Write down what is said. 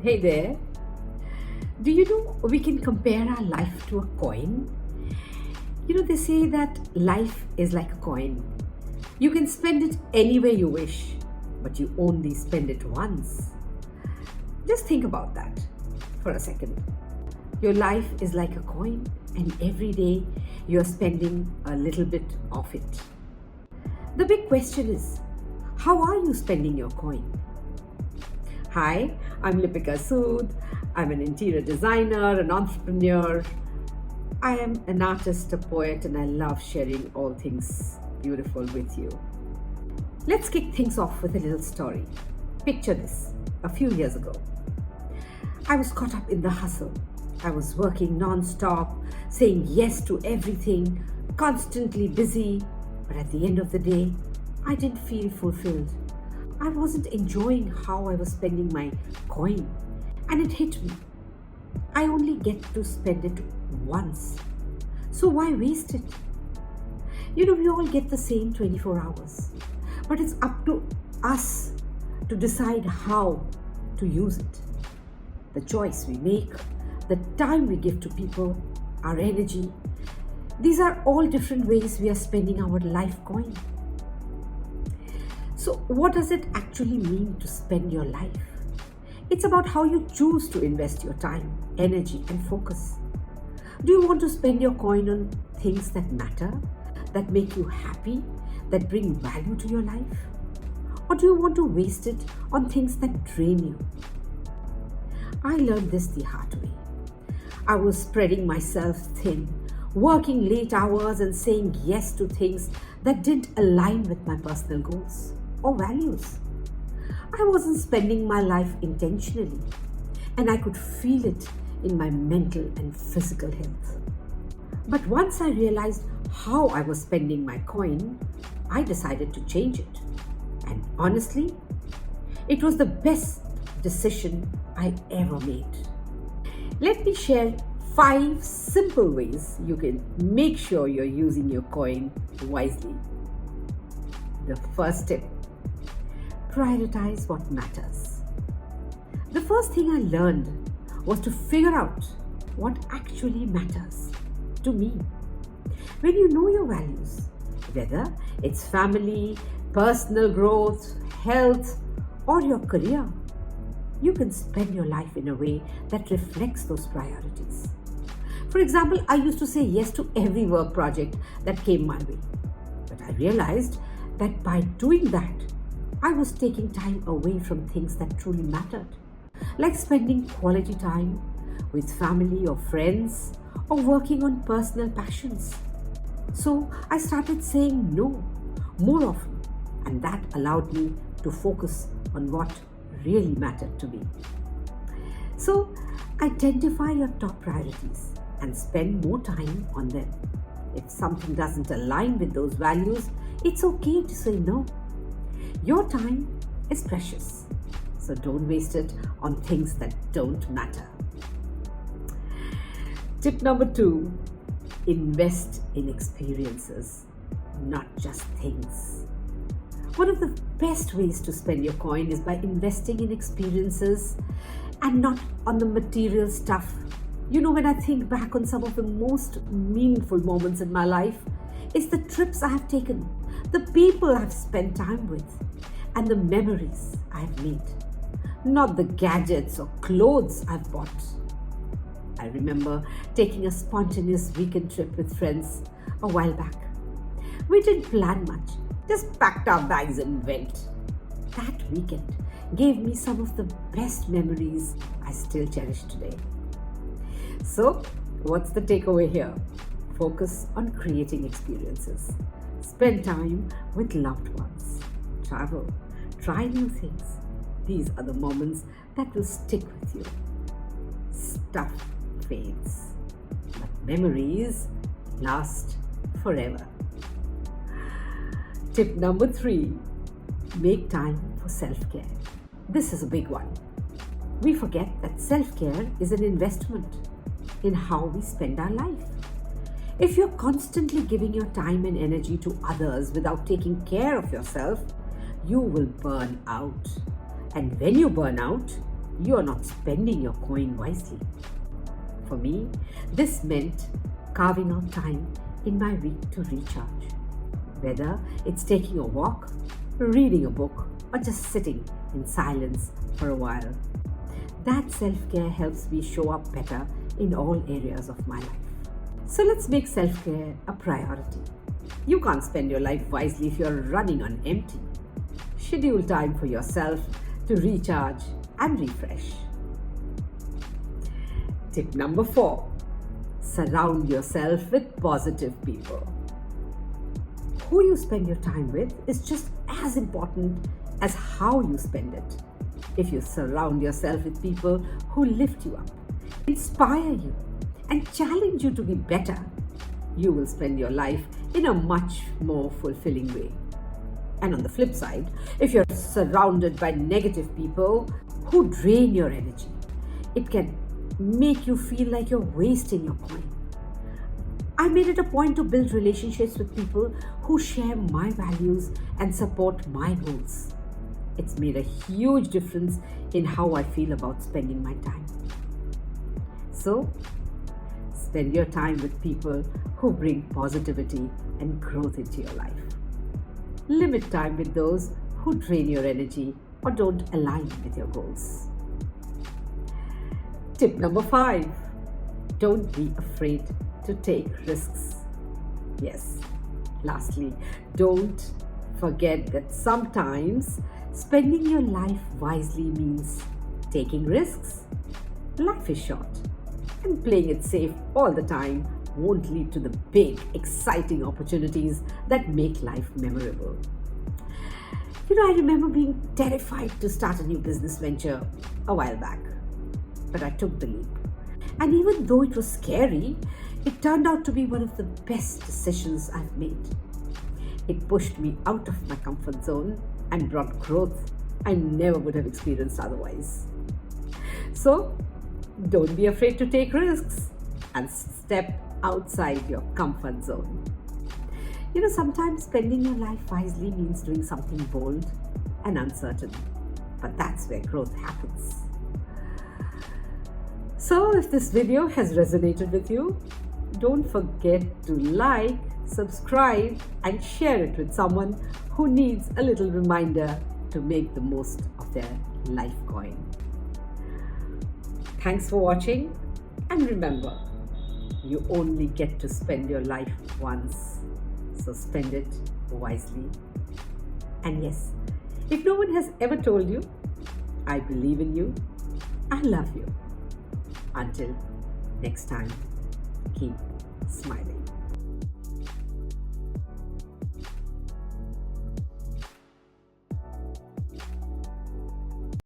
Hey there. Do you know we can compare our life to a coin? They say that life is like a coin. You can spend it any way you wish, but you only spend it once. Just think about that for a second. Your life is like a coin, and every day you're spending a little bit of it. The big question is, how are you spending your coin? Hi, I'm Lipika Sood. I'm an interior designer, an entrepreneur. I am an artist, a poet, and I love sharing all things beautiful with you. Let's kick things off with a little story. Picture this. A few years ago, I was caught up in the hustle. I was working non-stop, saying yes to everything, constantly busy, but at the end of the day, I didn't feel fulfilled. I wasn't enjoying how I was spending my coin, and it hit me. I only get to spend it once. So why waste it? We all get the same 24 hours, but it's up to us to decide how to use it. The choice we make, the time we give to people, our energy, these are all different ways we are spending our life coin. So, what does it actually mean to spend your life? It's about how you choose to invest your time, energy, and focus. Do you want to spend your coin on things that matter, that make you happy, that bring value to your life? Or do you want to waste it on things that drain you? I learned this the hard way. I was spreading myself thin, working late hours and saying yes to things that didn't align with my personal goals or values. I wasn't spending my life intentionally, and I could feel it in my mental and physical health. But once I realized how I was spending my coin, I decided to change it. And honestly, it was the best decision I ever made. Let me share 5 simple ways you can make sure you're using your coin wisely. The first tip: prioritize what matters. The first thing I learned was to figure out what actually matters to me. When you know your values, whether it's family, personal growth, health, or your career, you can spend your life in a way that reflects those priorities. For example, I used to say yes to every work project that came my way. But I realized that by doing that, I was taking time away from things that truly mattered, like spending quality time with family or friends, or working on personal passions. So I started saying no more often, and that allowed me to focus on what really mattered to me. So identify your top priorities and spend more time on them. If something doesn't align with those values, it's okay to say no. Your time is precious, so don't waste it on things that don't matter. Tip number 2, invest in experiences, not just things. One of the best ways to spend your coin is by investing in experiences and not on the material stuff. When I think back on some of the most meaningful moments in my life, it's the trips I have taken, the people I've spent time with, and the memories I've made, not the gadgets or clothes I've bought. I remember taking a spontaneous weekend trip with friends a while back. We didn't plan much, just packed our bags and went. That weekend gave me some of the best memories I still cherish today. So, what's the takeaway here? Focus on creating experiences. Spend time with loved ones. Travel. Try new things. These are the moments that will stick with you. Stuff fades, but memories last forever. Tip number 3, make time for self-care. This is a big one. We forget that self-care is an investment in how we spend our life. If you're constantly giving your time and energy to others without taking care of yourself, you will burn out. And when you burn out, you are not spending your coin wisely. For me, this meant carving out time in my week to recharge. Whether it's taking a walk, reading a book, or just sitting in silence for a while. That self-care helps me show up better in all areas of my life. So let's make self-care a priority. You can't spend your life wisely if you're running on empty. Schedule time for yourself to recharge and refresh. Tip number 4. Surround yourself with positive people. Who you spend your time with is just as important as how you spend it. If you surround yourself with people who lift you up, inspire you, and challenge you to be better, you will spend your life in a much more fulfilling way. And on the flip side, if you're surrounded by negative people who drain your energy, it can make you feel like you're wasting your coin. I made it a point to build relationships with people who share my values and support my goals. It's made a huge difference in how I feel about spending my time. So, spend your time with people who bring positivity and growth into your life. Limit time with those who drain your energy or don't align with your goals. Tip number 5. Don't be afraid to take risks. Yes, lastly, don't forget that sometimes spending your life wisely means taking risks. Life is short, and playing it safe all the time won't lead to the big, exciting opportunities that make life memorable. I remember being terrified to start a new business venture a while back, but I took the leap. And even though it was scary, it turned out to be one of the best decisions I've made. It pushed me out of my comfort zone and brought growth I never would have experienced otherwise. So, don't be afraid to take risks and step outside your comfort zone. Sometimes spending your life wisely means doing something bold and uncertain, but that's where growth happens. So, if this video has resonated with you, don't forget to like, subscribe, and share it with someone who needs a little reminder to make the most of their life coin. Thanks for watching, and remember, you only get to spend your life once, so spend it wisely. And yes, if no one has ever told you, I believe in you, I love you. Until next time, keep smiling.